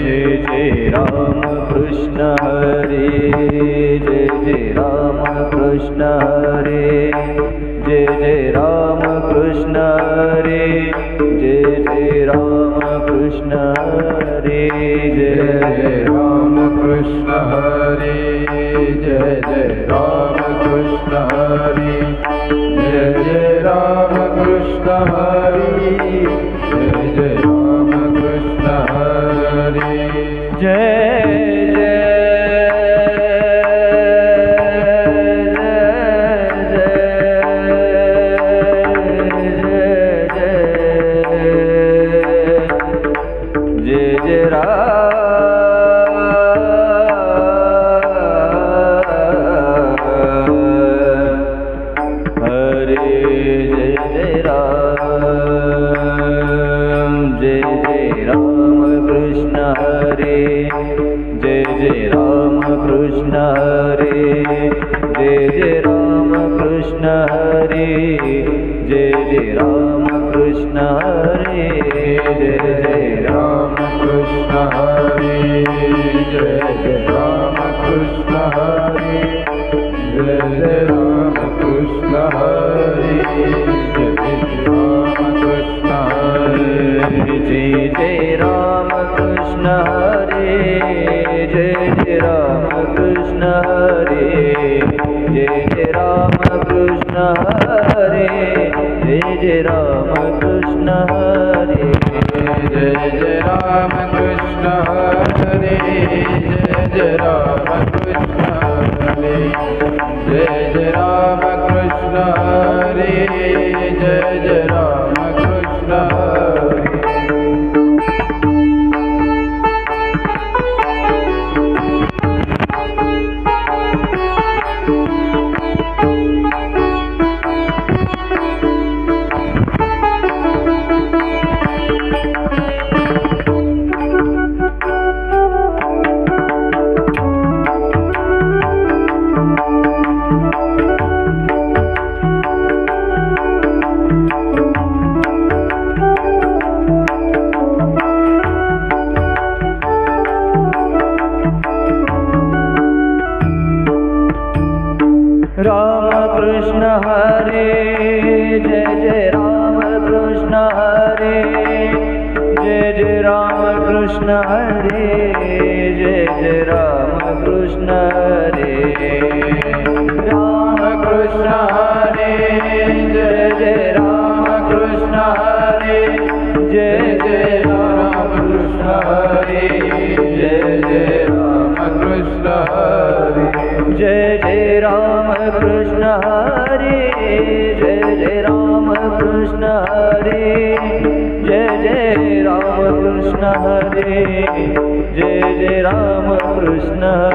जय जय राम कृष्ण हरे जय जय राम कृष्ण हरे जय जय राम कृष्ण हरे जय जय राम कृष्ण हरे जय जय राम कृष्ण हरे जय जय राम कृष्ण हरे जय जय राम कृष्ण हरे जय जय राम कृष्ण हरे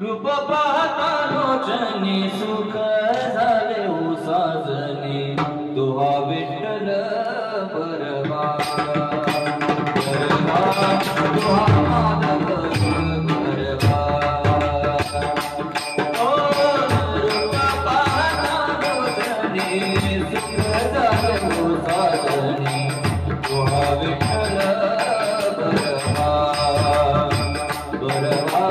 रूप पाहता लोचनी सुख झाले उसाजनी तुहा विठ्ठल परवा परवा तुहा माधव परवा ओ रूप पाहता लोचनी सुख झाले उसाजनी तुहा विठ्ठल परवा परवा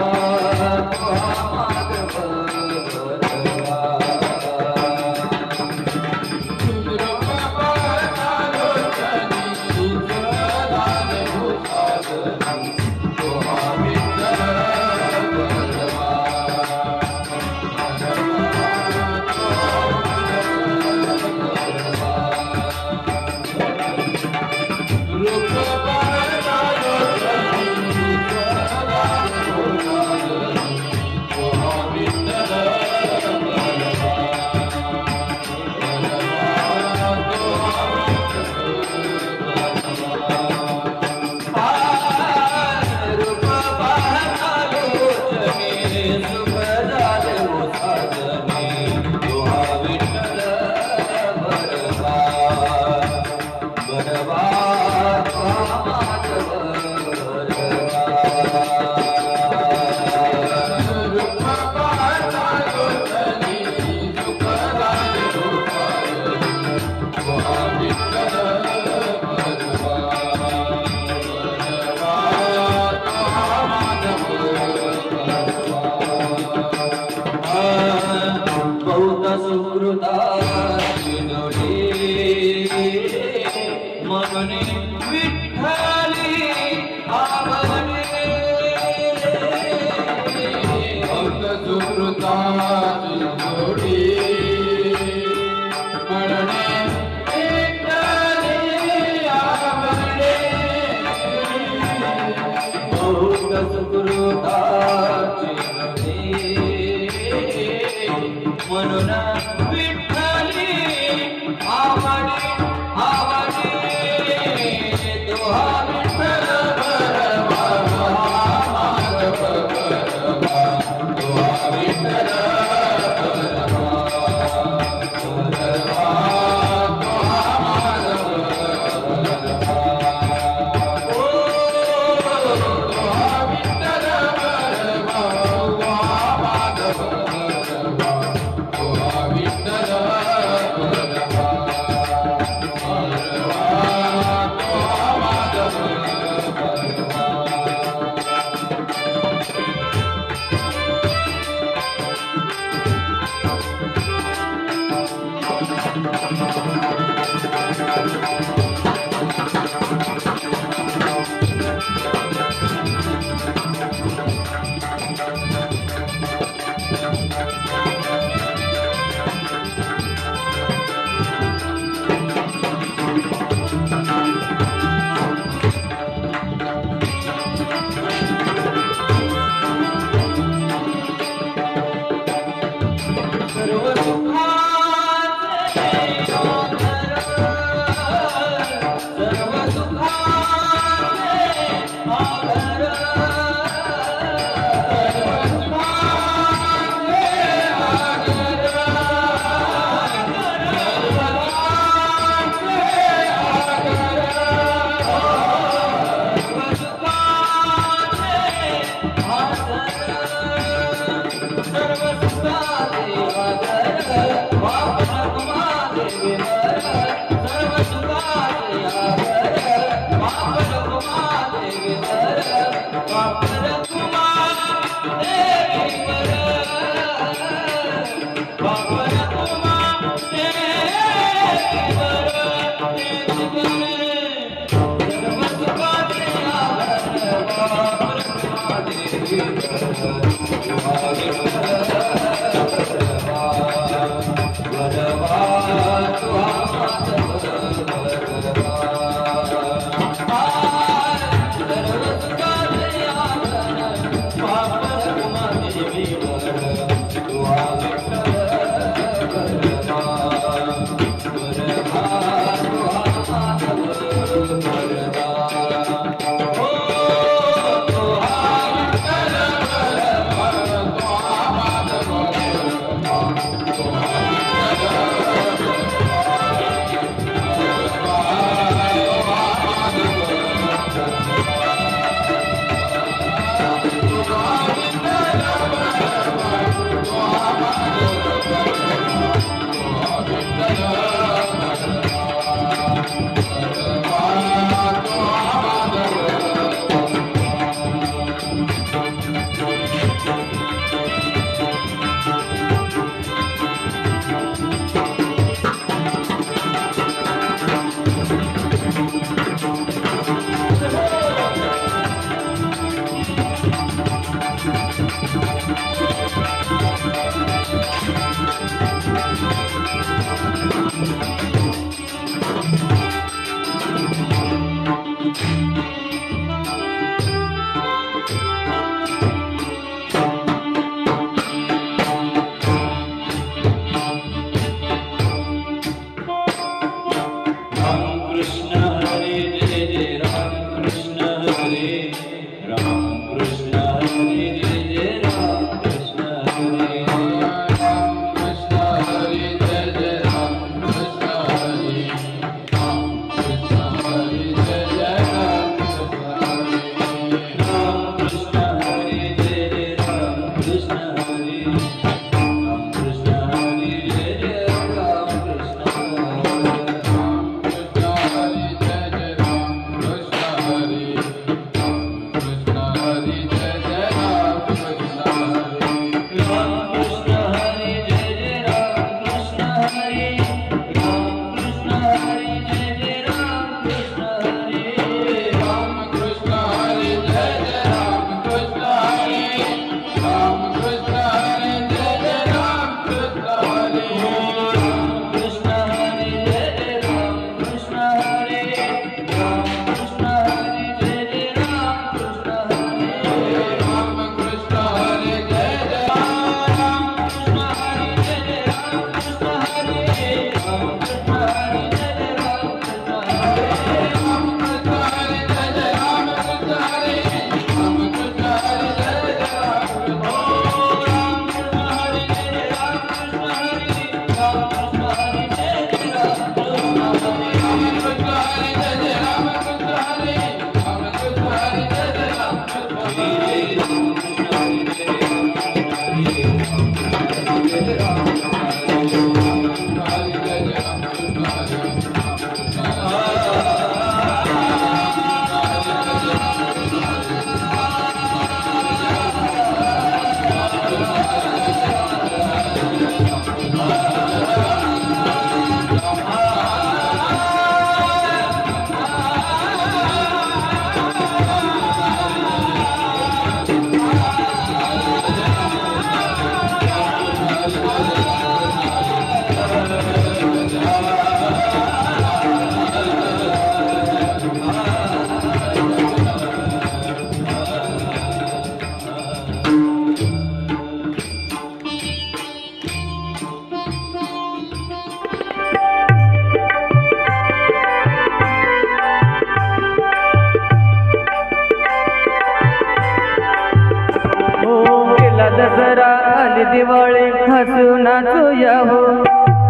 दिवाळी हसू नाचूया हो,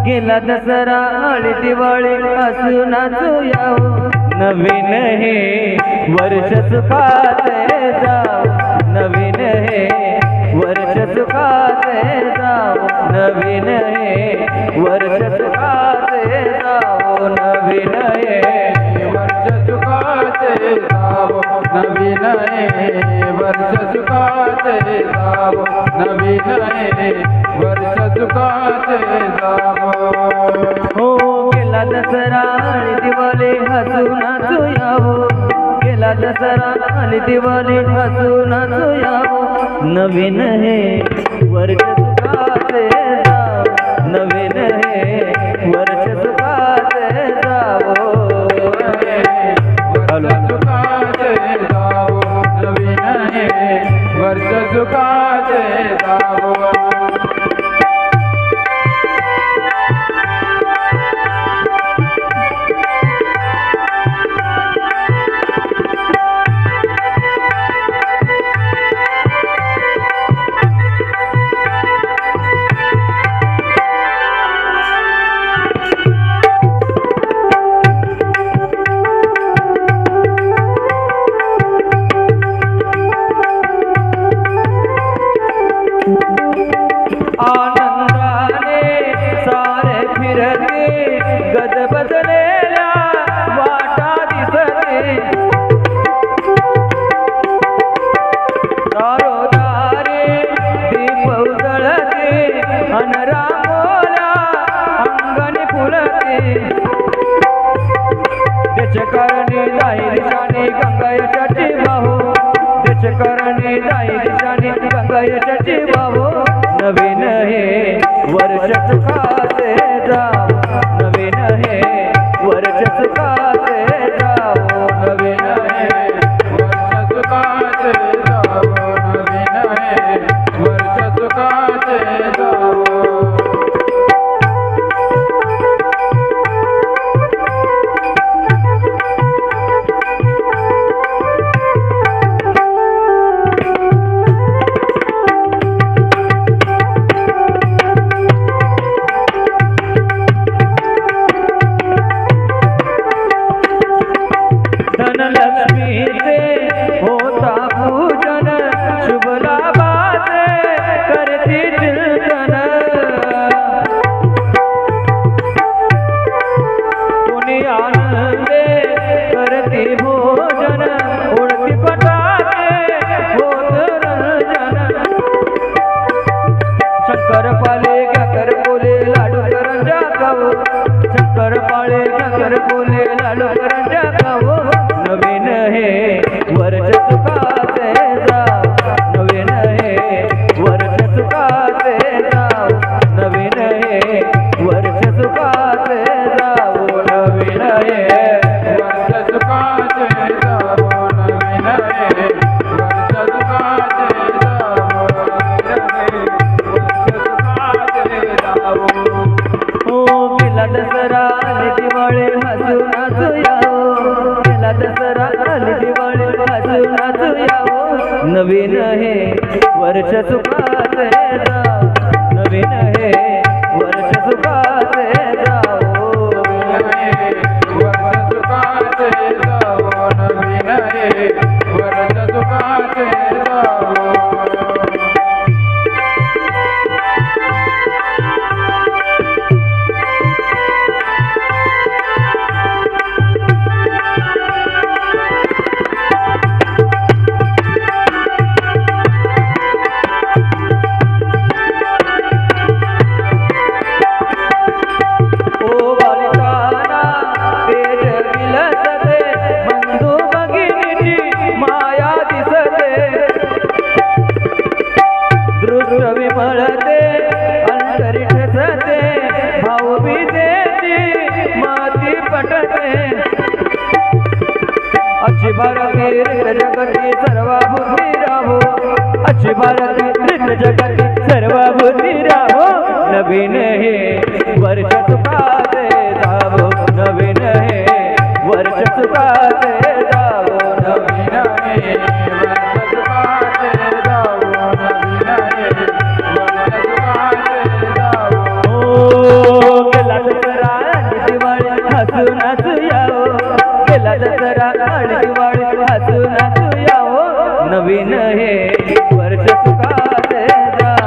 गेला दसरा आली दिवाळी हसू नाचूया हो. नवीन हे वर्ष सुखाचे जाऊ, नवीन हे वर्ष सुखाचे जाऊ, नवीन हे वर्ष सुखाचे जाऊ, नवीन हे वर्ष सुखाचे जाऊ, नवीन हे वर्ष सुखाचे जाऊ, नवीन हे वर्ष सुखाचे जाऊ. हो गेला दसरा आणि दिवाळी हसू नाचूया हो, गेला दसरा आली दिवाळी हसून हसू यावो नवीन हे वर्ष सुखाचे जावो नवीन हे वर्ष सुखाचे जावो सुखाचे जावो नवीन हे वर्ष सुखाचे जावो आनंदाने सारे फिरते गजबजलेल्या वाटा दिसते दारोदारी दीप उजळते अन रांगोळ्या अंगणी फुलते त्याच्या कारणी जाई दिशाने गंगा यशाची वाहो त्याच्या कारणी जाई दिशाने गंगा यशाची वाहो नवीन हे वर्ष सुखाचे जावो नवीन हे वर्ष सुखाचे जावो नवीन हे वर्ष सुखाचे जावो नवीन हे वर्ष सुखाचे जावो धनलक्ष्मीचे होता पूजन शुभ लाभाचे करती चिंतन कोणी आनंदे करती भोजन उडती पटाते होत रंजन शंकर पाले गाकर बोले लाडू करंजा खावो शंकर पाळे गाकर बोले लाडू करंजा खावो नवीन हे वर्ष सुखाचे जावो नवीन हे वर्ष सुखाचे जावो नवीन हे वर्ष सुखाचे जावो नवीन हे वर्ष सुखाचे जावो नवीन हे वर्ष सुखाचे जावो वर्ष सुखाचे जावो हो गेला दसरा आली दिवाळी हसून हसू यावो गेला दसरा आली दिवाळी हसून हसू यावो नवीन हे वर्ष सुखाचे जावो नवीन हे वर्ष सुखाचे जावो वर्ष सुखाचे जावो नवीन हे वर्ष सुखाचे जावो विमळते अंतरी ठसते भाऊ बीजेची माती पटते अच्छी भारती रित जगती सर्व बुद्धी राहो अच्छी भारती रित जगती सर्व बुद्धी राहो नवीन हे वर्ष सुखाचे जावो नवीन हे वर्ष सुखाचे जावो नवीन हे वर्ष सुखाचे जावो नवीन हे वर्ष सुखाचे जावो गेला दसरा आली दिवाळी हसून हसू यावो गेला दसरा आली दिवाळी हसून हसू यावो नवीन हे वर्ष सुखाचे जावो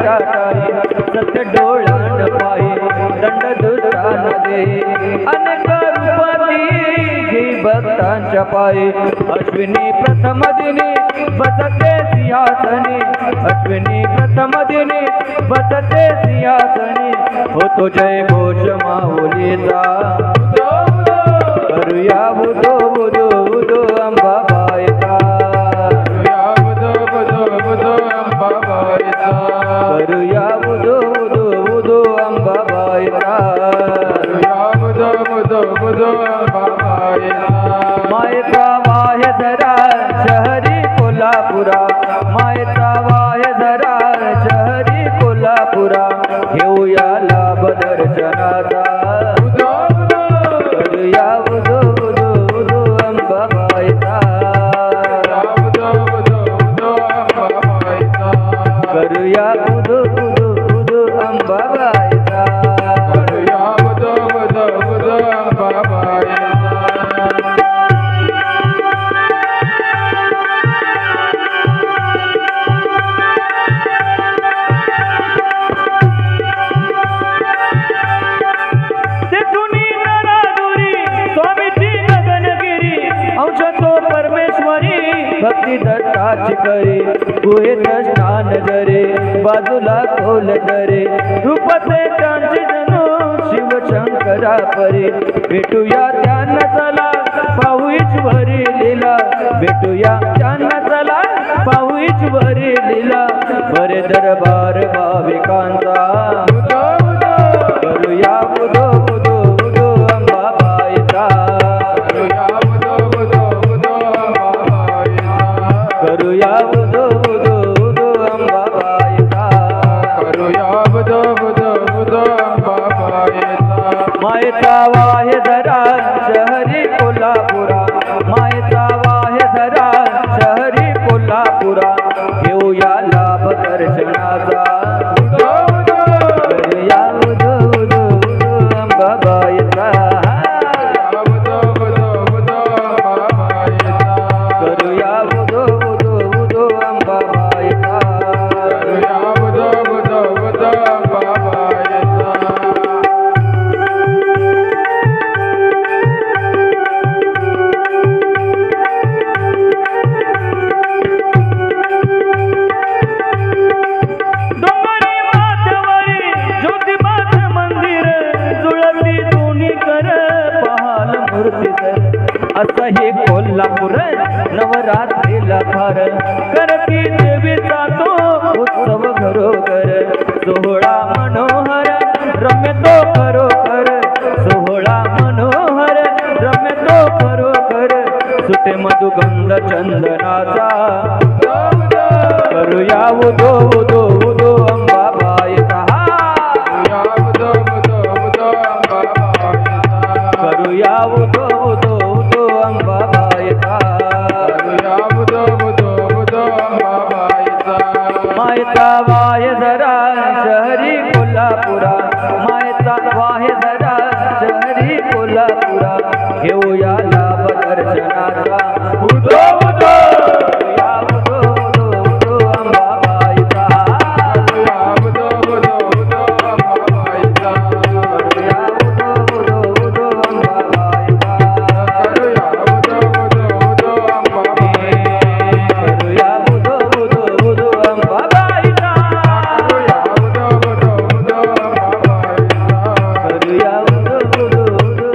टाटाई सत्य डोळ्यान पाही दंड दुष्टान दे अनेक रूपाती घे भक्तांच्या पायी अश्विनी प्रथम दिनी बसते सिंहासनी अश्विनी प्रथम दिनी बसते सिंहासनी होतो जय घोष माऊलीचा करूया बुधो बुधो बुधो अंबाबाईचा करूया बुधो बुधो बुधो अंबाबाईचा मायेचा वाहे जरा शहरी कोल्हापुरा मायेचा वाहे जरा शहरी कोल्हापुरा घेऊया लाभ दर्शनाचा करूया बुधो बुधो बुधो अंबाबाईचा करूया बुधो बुधो बुधो अंबाबाईचा भक्ती दत्ताची करी गुहेत स्नान जरे बाजूला खोल करे रूपते त्यांचे जणू शिवशंकरा परी भेटूया त्यांना चला पाहू ईश्वरी लीला भेटूया त्यांना चला पाहू ईश्वरी लीला बरे दरबार भाविकांचा करूया बुधो बुधो बुधो अंबाबाईचा करूया बुधो बुधो बुधो अंबाबाईचा मायेचा वाहे जरा शहरी कोल्हापुरा मायेचा वाहे जरा शहरी कोल्हापुरा घेऊया लाभ दर्शनाचा करूया बुधो बुधो बुधो अंबाबाईचा करूया बुधो बुधो बुधो अंबाबाईचा डोंगरी माथ्यावरी ज्योतिबाचं मंदिर जुळती दोन्ही कर पाहाल मूर्तीचं असं हे कोल्हापूर नवरात्रीला फार करती देवीचा तो उत्सव घरोघर सोहळा मनोहर रम्य तो खरोखर सोहळा मनोहर रम्य तो खरोखर सुटे मधुगंध चंदनाचा करूया उदो उदो उदो अंबाबाईचा करूया उदो उदो उदो अंबाबाईचा मायेचा वाहे जरा शहरी कोल्हापुरा मायेचा वाहे जरा शहरी कोल्हापुरा घेऊया लाभ दर्शनाचा उदो उदो करूया उदो उदो उदो अंबाबाईचा करूया उदो उदो उदो अंबाबाईचा करूया उदो उदो उदो अंबाबाईचा करूया उदो उदो उदो अंबाबाईचा करूया उदो उदो उदो अंबाबाईचा करूया उदो उदो उदो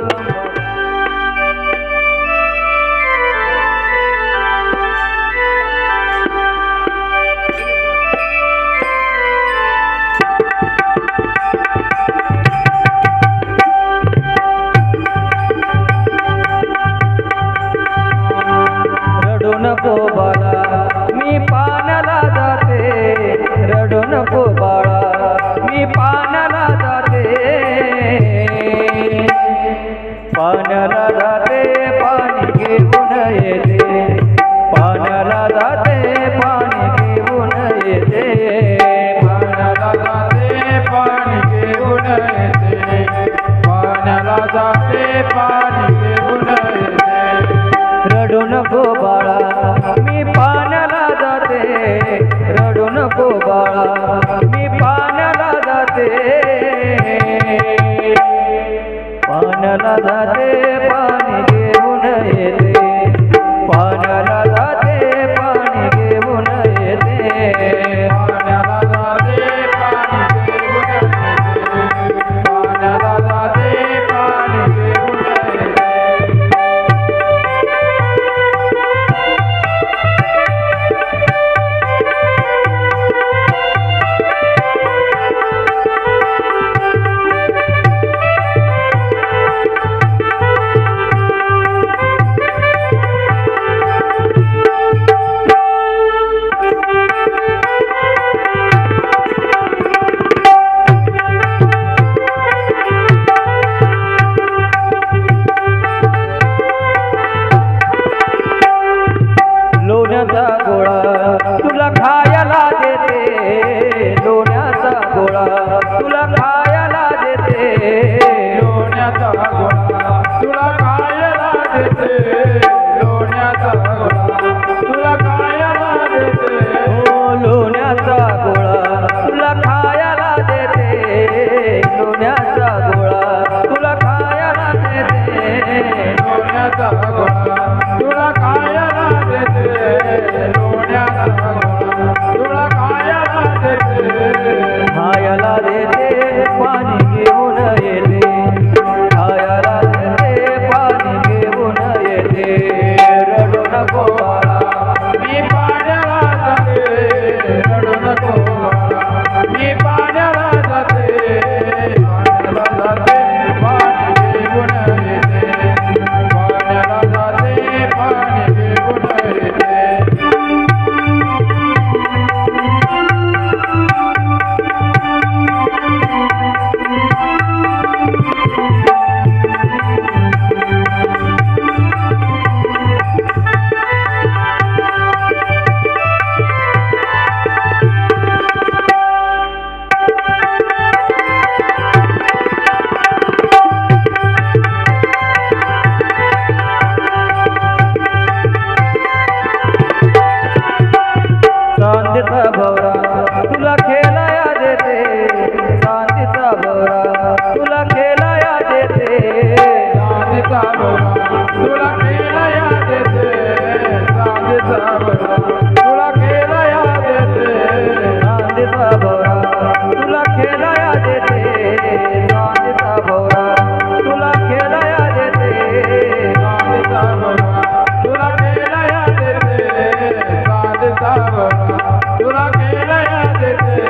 रडू नको बाळा मी पाण्याला जाते रडू नको बाळा मी पाण्याला जाते पाण्याला जाते पाणी घेऊन येते पाण्याला जाते पाणी घेऊन येते पाण्याला जाते पाणी घेऊन येते पाण्याला जाते पाणी घेऊन येते रडू नको बाळा मी पाण्याला जाते रडू नको बाळा मी पाण्याला जाते पाणी घेऊन येते पाण्याला जाते पाणी घेऊन येते लोण्याचा गोळा तुला खायला देते लोण्याचा गोळा तुला खायला देते लोण्याचा गोळा तुला खायला देते लोण्याचा गोळा तुला खायला देते ओ लोण्याचा गोळा तुला खायला देते लोण्याचा गोळा तुला खायला देते लोण्याचा गोळा तुला खायला देते लोण्याचा गोळा तुला खायला देते खायला देते पाणी घेऊन येते खायला देते पाणी घेऊन येते रडू नको बाळा मी पाण्याला जाते रडू नको बाळा मी पाण्याला जाते पाण्याला जाते पाणी घेऊन येते पाण्याला जाते पाणी घेऊन येते चांदीचा भवरा तुला खेळाया देते चांदीचा भवरा तुला खेळाया देते चांदीचा भवरा तुला खेळाया देते चांदीचा भवरा तुला खेळाया देते चांदीचा भवरा तुला खेळाया देते चांदीचा भवरा तुला खेळाया देते चांदीचा भवरा तुला खेळाया देते चांदीचा भवरा तुला खेळाया देते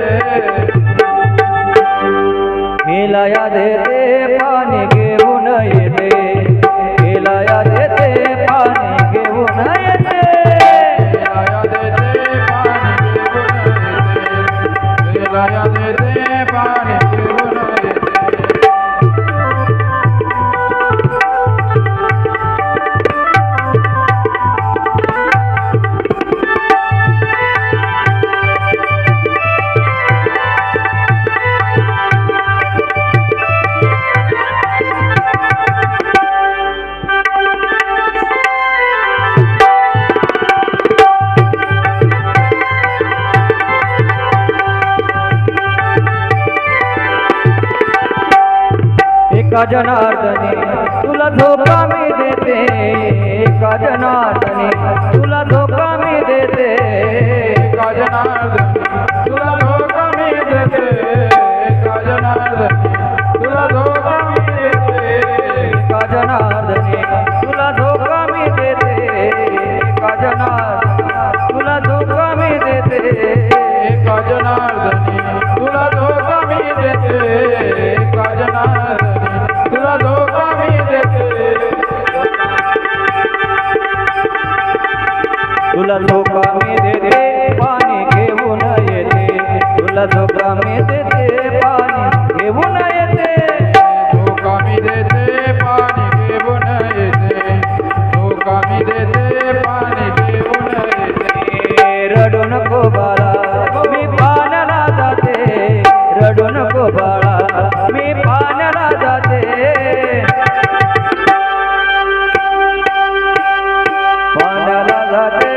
खेळाया देते पाणी घेऊन येते खेळाया देते पाणी घेऊन येते खेळाया देते पाणी घेऊन येते खेळाया देते पाणी घेऊन येते एका जनार्दनी तुला धोका मी देते एका जनार्दनी तुला धोका मी देते एका जनार्दनी तुला धोका मी देते एका जनार्दनी तुला धोका मी देते एका जनार्दनी तुला धोका मी देते एका जनार्दनी तुला धोका मी देते एका जनार्दनी तुला धोका मी देते एका जनार्दनी तुला धोका मी देते तुला धोका मी देते पाणी घेऊन येते तुला धोका मी देते पाणी घेऊन येते धोका मी देते पाणी घेऊन येते धोका मी देते पाणी घेऊन येते रडू नको बाळा मी पाण्याला जाते रडू नको बाळा मी पाण्याला जाते पाण्याला जाते